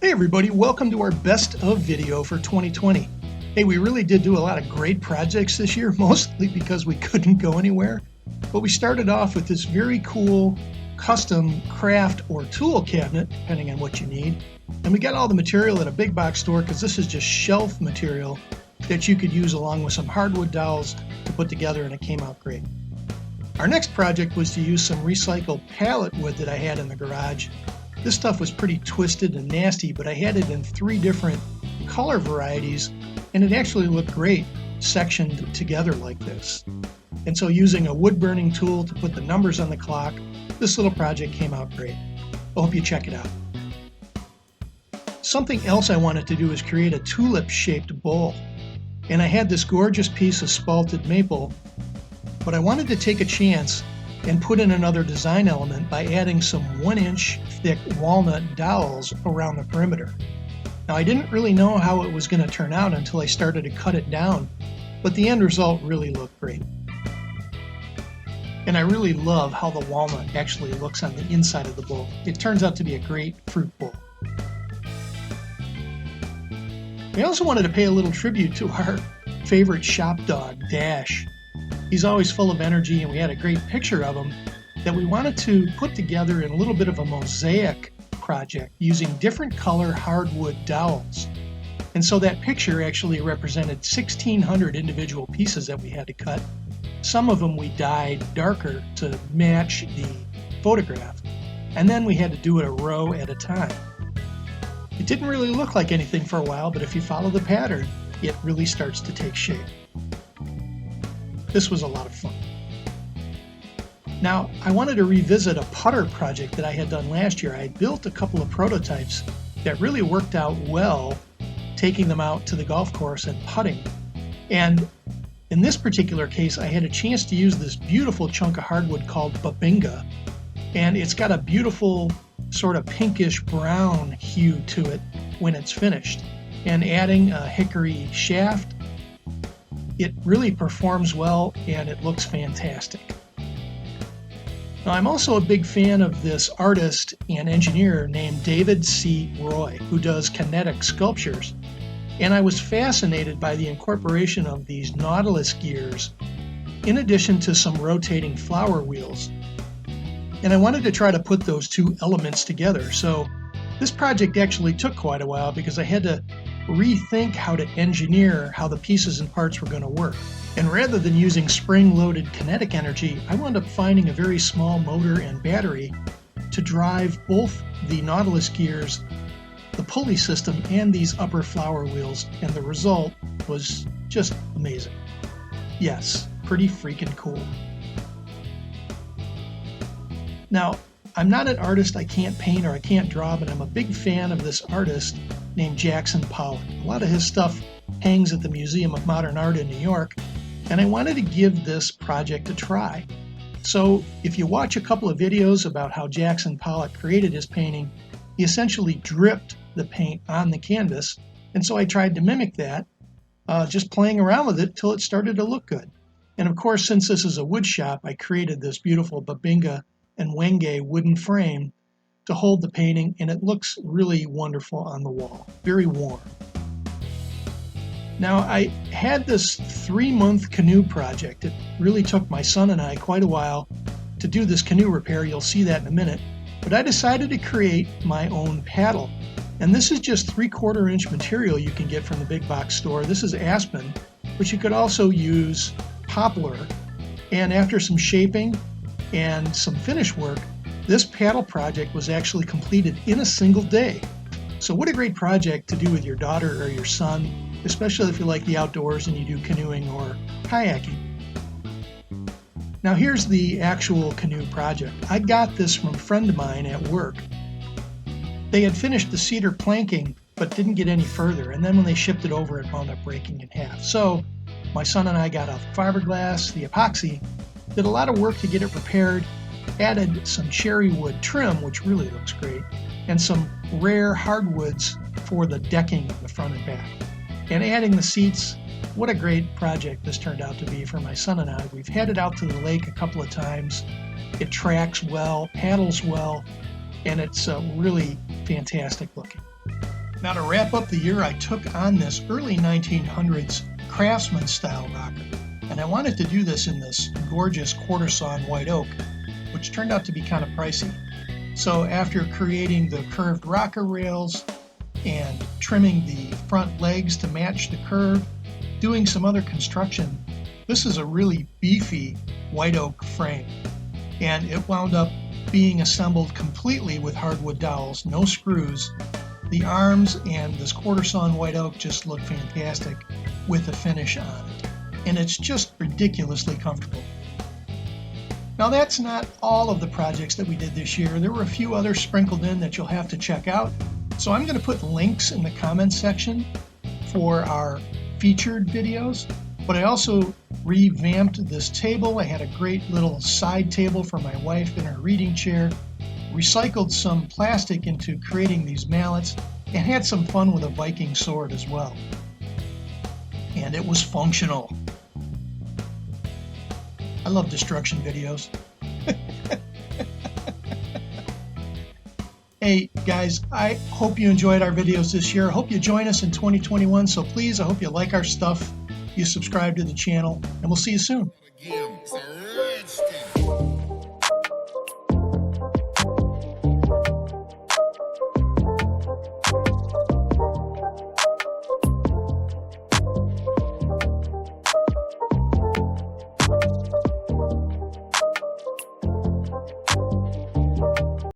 Hey everybody, welcome to our best of video for 2020. Hey, we really did do a lot of great projects this year, mostly because we couldn't go anywhere. But we started off with this very cool custom craft or tool cabinet, depending on what you need. And we got all the material at a big box store because this is just shelf material that you could use along with some hardwood dowels to put together, and it came out great. Our next project was to use some recycled pallet wood that I had in the garage. This stuff was pretty twisted and nasty, but I had it in 3 different color varieties, and it actually looked great sectioned together like this. And so using a wood burning tool to put the numbers on the clock, this little project came out great. I hope you check it out. Something else I wanted to do is create a tulip-shaped bowl. And I had this gorgeous piece of spalted maple, but I wanted to take a chance and put in another design element by adding some 1-inch thick walnut dowels around the perimeter. Now, I didn't really know how it was going to turn out until I started to cut it down, but the end result really looked great. And I really love how the walnut actually looks on the inside of the bowl. It turns out to be a great fruit bowl. I also wanted to pay a little tribute to our favorite shop dog, Dash. He's always full of energy, and we had a great picture of him that we wanted to put together in a little bit of a mosaic project using different color hardwood dowels. And so that picture actually represented 1,600 individual pieces that we had to cut. Some of them we dyed darker to match the photograph, and then we had to do it a row at a time. It didn't really look like anything for a while, but if you follow the pattern, it really starts to take shape. This was a lot of fun. Now, I wanted to revisit a putter project that I had done last year. I had built a couple of prototypes that really worked out well, taking them out to the golf course and putting. And in this particular case, I had a chance to use this beautiful chunk of hardwood called babinga, and it's got a beautiful sort of pinkish brown hue to it when it's finished. And adding a hickory shaft, it really performs well and it looks fantastic. Now, I'm also a big fan of this artist and engineer named David C. Roy, who does Kinetic Sculptures. And I was fascinated by the incorporation of these Nautilus gears in addition to some rotating flower wheels. And I wanted to try to put those 2 elements together. So this project actually took quite a while because I had to rethink how to engineer how the pieces and parts were going to work. And rather than using spring-loaded kinetic energy, I wound up finding a very small motor and battery to drive both the Nautilus gears, the pulley system, and these upper flower wheels, and the result was just amazing. Yes, pretty freaking cool. Now, I'm not an artist, I can't paint or I can't draw, but I'm a big fan of this artist named Jackson Pollock. A lot of his stuff hangs at the Museum of Modern Art in New York, and I wanted to give this project a try. So if you watch a couple of videos about how Jackson Pollock created his painting, he essentially dripped the paint on the canvas, and so I tried to mimic that, just playing around with it till it started to look good. And of course, since this is a wood shop, I created this beautiful babinga and wenge wooden frame to hold the painting, and it looks really wonderful on the wall, very warm. Now, I had this 3-month canoe project. It really took my son and I quite a while to do this canoe repair. You'll see that in a minute. But I decided to create my own paddle. And this is just 3/4-inch material you can get from the big box store. This is aspen, but you could also use poplar. And after some shaping and some finish work, this paddle project was actually completed in a single day. So what a great project to do with your daughter or your son, especially if you like the outdoors and you do canoeing or kayaking. Now here's the actual canoe project. I got this from a friend of mine at work. They had finished the cedar planking but didn't get any further, and then when they shipped it over, it wound up breaking in half. So my son and I got out the fiberglass, the epoxy, did a lot of work to get it repaired, added some cherry wood trim, which really looks great, and some rare hardwoods for the decking of the front and back. And adding the seats, what a great project this turned out to be for my son and I. We've headed out to the lake a couple of times. It tracks well, paddles well, and it's really fantastic looking. Now, to wrap up the year, I took on this early 1900s craftsman style rocker, and I wanted to do this in this gorgeous quarter sawn white oak, which turned out to be kind of pricey. So after creating the curved rocker rails and trimming the front legs to match the curve, doing some other construction, this is a really beefy white oak frame, and it wound up being assembled completely with hardwood dowels, no screws. The arms and this quarter sawn white oak just look fantastic with the finish on it, and it's just ridiculously comfortable. Now, that's not all of the projects that we did this year. There were a few others sprinkled in that you'll have to check out. So I'm going to put links in the comments section for our featured videos, but I also revamped this table. I had a great little side table for my wife in her reading chair, recycled some plastic into creating these mallets, and had some fun with a Viking sword as well. And it was functional. I love destruction videos. Hey guys, I hope you enjoyed our videos this year. I hope you join us in 2021. So please, I hope you like our stuff, you subscribe to the channel, and we'll see you soon.